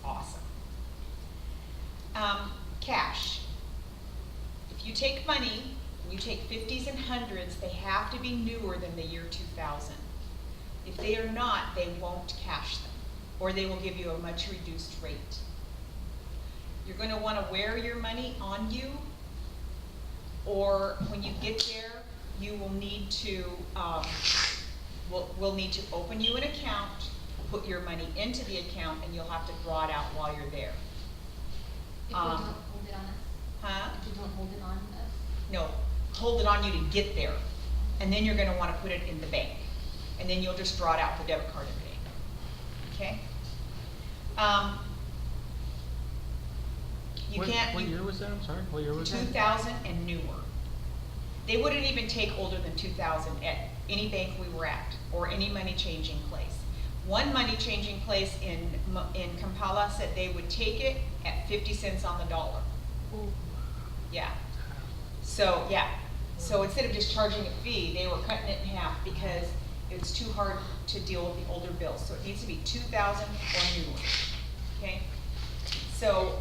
awesome. Cash. If you take money, you take 50s and 100s, they have to be newer than the year 2000. If they are not, they won't cash them, or they will give you a much reduced rate. You're going to want to wear your money on you, or when you get there, you will need to, we'll need to open you an account, put your money into the account, and you'll have to draw it out while you're there. If we don't hold it on us? Huh? If we don't hold it on us? No, hold it on you to get there. And then you're going to want to put it in the bank. And then you'll just draw it out the debit card and pay. Okay? What year was that? I'm sorry. What year was that? 2000 and newer. They wouldn't even take older than 2000 at any bank we were at, or any money changing place. One money changing place in Kampala said they would take it at 50 cents on the dollar. Ooh. Yeah. So yeah. So instead of just charging a fee, they were cutting it in half because it's too hard to deal with the older bills. So it needs to be 2000 or newer. Okay. So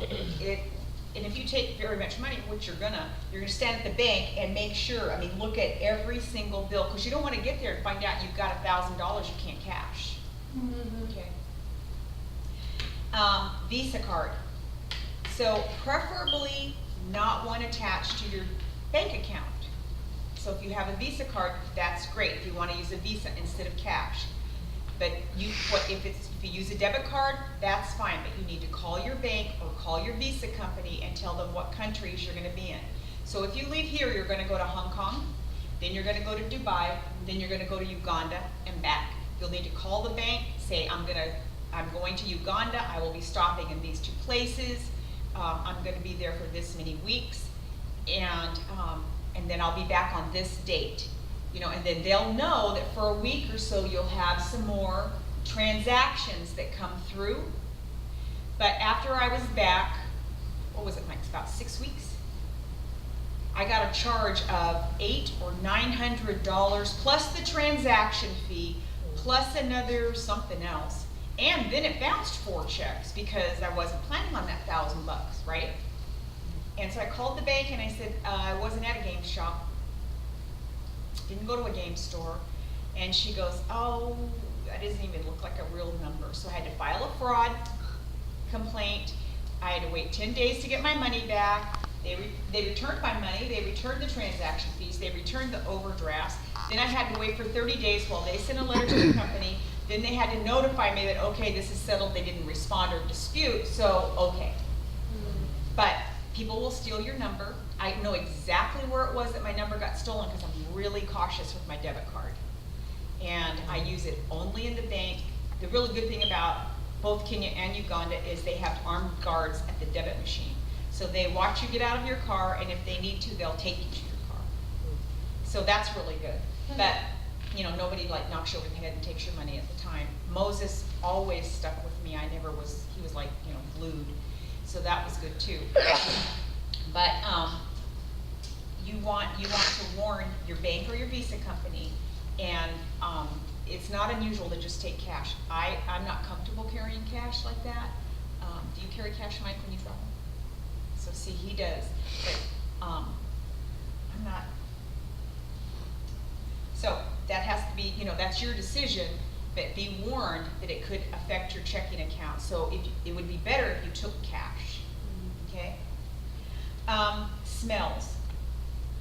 and if you take very much money, which you're gonna stand at the bank and make sure. I mean, look at every single bill, because you don't want to get there and find out you've got $1,000 you can't cash. Mm-hmm. Okay. Visa card. So preferably not one attached to your bank account. So if you have a Visa card, that's great. If you want to use a Visa instead of cash. But if you use a debit card, that's fine. But you need to call your bank or call your Visa company and tell them what countries you're going to be in. So if you leave here, you're going to go to Hong Kong, then you're going to go to Dubai, then you're going to go to Uganda and back. You'll need to call the bank, say I'm going to Uganda. I will be stopping in these 2 places. I'm going to be there for this many weeks, and then I'll be back on this date. And then they'll know that for a week or so you'll have some more transactions that come through. But after I was back, what was it, Mike? About 6 weeks. I got a charge of $800 or $900 plus the transaction fee, plus another something else. And then it bounced 4 checks because I wasn't planning on that $1,000, right? And so I called the bank and I said, I wasn't at a game shop. Didn't go to a game store. And she goes, oh, that doesn't even look like a real number. So I had to file a fraud complaint. I had to wait 10 days to get my money back. They returned my money. They returned the transaction fees. They returned the overdrafts. Then I had to wait for 30 days while they sent a letter to the company. Then they had to notify me that, okay, this is settled. They didn't respond or dispute, so okay. But people will steal your number. I know exactly where it was that my number got stolen because I'm really cautious with my debit card. And I use it only in the bank. The really good thing about both Kenya and Uganda is they have armed guards at the debit machine. So they watch you get out of your car, and if they need to, they'll take you to your car. So that's really good. But nobody knocks you over the head and takes your money at the time. Moses always stuck with me. He was glued. So that was good too. But you want to warn your bank or your Visa company, and it's not unusual to just take cash. I'm not comfortable carrying cash like that. Do you carry cash, Mike, when you travel? So see, he does, but I'm not. So that has to be, that's your decision, but be warned that it could affect your checking account. So it would be better if you took cash, okay? Smells.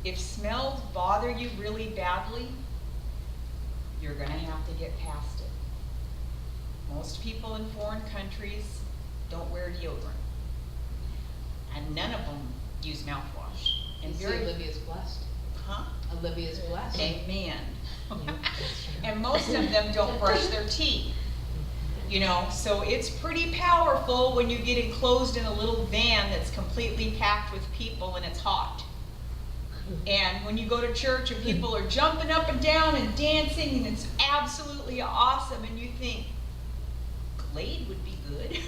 If smells bother you really badly, you're gonna have to get past it. Most people in foreign countries don't wear deodorant. And none of them use mouthwash. And Olivia's blessed. Huh? Olivia's blessed. Amen. And most of them don't brush their teeth. So it's pretty powerful when you get enclosed in a little van that's completely packed with people and it's hot. And when you go to church and people are jumping up and down and dancing and it's absolutely awesome, and you think, Glade would be good.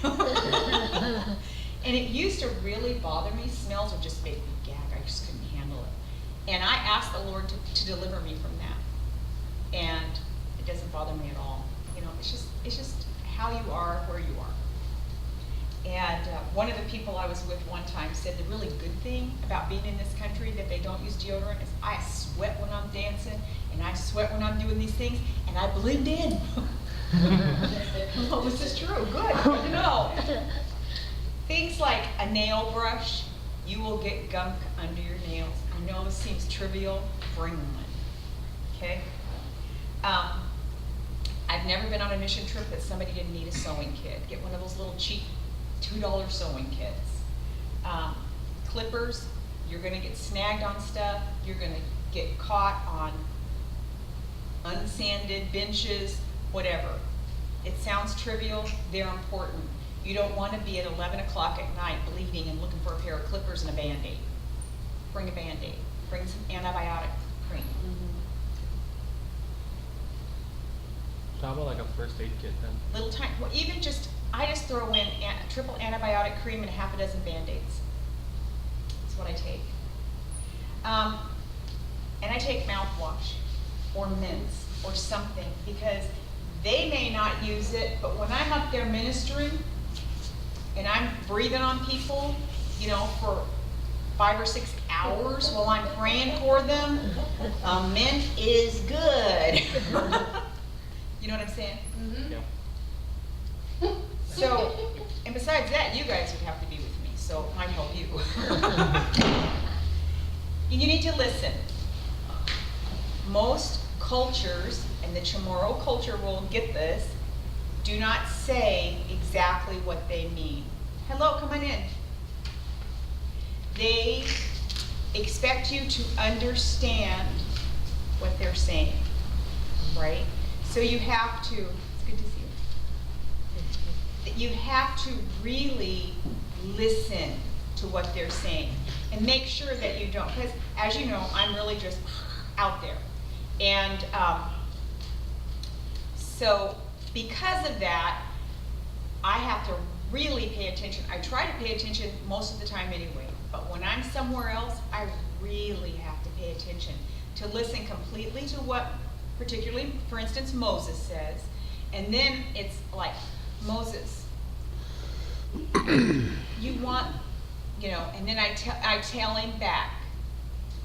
And it used to really bother me. Smells would just make me gag. I just couldn't handle it. And I asked the Lord to deliver me from that. And it doesn't bother me at all. It's just how you are, where you And one of the people I was with one time said the really good thing about being in this country that they don't use deodorant is I sweat when I'm dancing, and I sweat when I'm doing these things, and I blend in. Oh, this is true, good, good to know. Things like a nail brush, you will get gunk under your nails. I know this seems trivial, bring one, okay? I've never been on a mission trip that somebody didn't need a sewing kit. Get one of those little cheap $2 sewing kits. Clippers, you're gonna get snagged on stuff, you're gonna get caught on unsanded benches, whatever. It sounds trivial, they're important. You don't wanna be at 11 o'clock at night bleeding and looking for a pair of clippers and a Band-Aid. Bring a Band-Aid, bring some antibiotic cream. So how about like a first aid kit then? Little tiny, well, even just, I just throw in triple antibiotic cream and half a dozen Band-Aids. That's what I take. And I take mouthwash or mints or something, because they may not use it, but when I'm up there ministering and I'm breathing on people, you know, for 5 or 6 hours while I'm praying for them, mint is good. You know what I'm saying? Yeah. So, and besides that, you guys would have to be with me, so it might help you. And you need to listen. Most cultures, and the Chamorro culture will get this, do not say exactly what they mean. Hello, come on in. They expect you to understand what they're saying, right? So you have to, it's good to see you. You have to really listen to what they're saying and make sure that you don't, because as you know, I'm really just out there. And so because of that, I have to really pay attention. I try to pay attention most of the time anyway, but when I'm somewhere else, I really have to pay attention to listen completely to what, particularly, for instance, Moses says, and then it's like, Moses, you want, you know, and then I tell him back,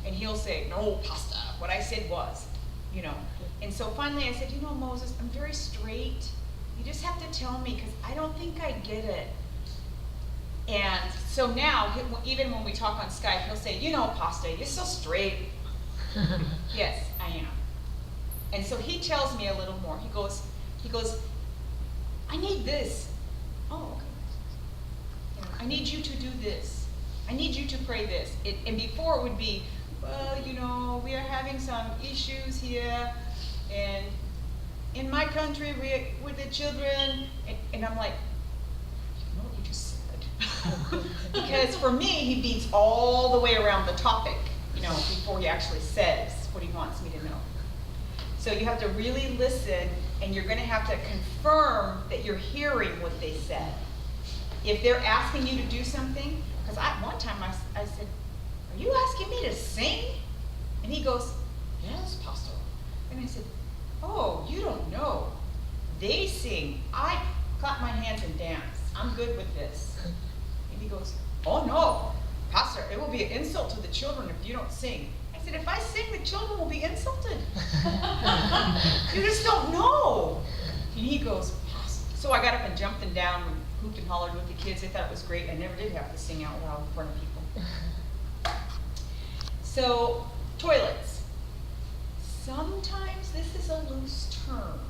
and he'll say, no, Pastor, what I said was, you know. And so finally I said, you know, Moses, I'm very straight. You just have to tell me, because I don't think I get it. And so now, even when we talk on Skype, he'll say, you know, Pastor, you're so straight. Yes, I am. And so he tells me a little more. He goes, I need this. Oh, okay. You know, I need you to do this. I need you to pray this. And before it would be, well, you know, we are having some issues here, and in my country, with the children, and I'm like, you know what you just said? Because for me, he beats all the way around the topic, you know, before he actually says what he wants me to know. So you have to really listen, and you're going to have to confirm that you're hearing what they said. If they're asking you to do something, because one time I said, are you asking me to sing? And he goes, yes, Pastor. And I said, oh, you don't know. They sing. I clap my hands and dance. I'm good with this. And he goes, oh no, Pastor, it will be an insult to the children if you don't sing. I said, if I sing, the children will be insulted. You just don't know. And he goes, Pastor. So I got up and jumped and down and hooped and hollered with the kids. They thought it was great. I never did have to sing out loud in front of people. So, toilets. Sometimes this is a loose term.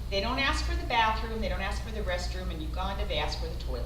They don't ask for the bathroom, they don't ask for the restroom, in Uganda they ask for the toilet.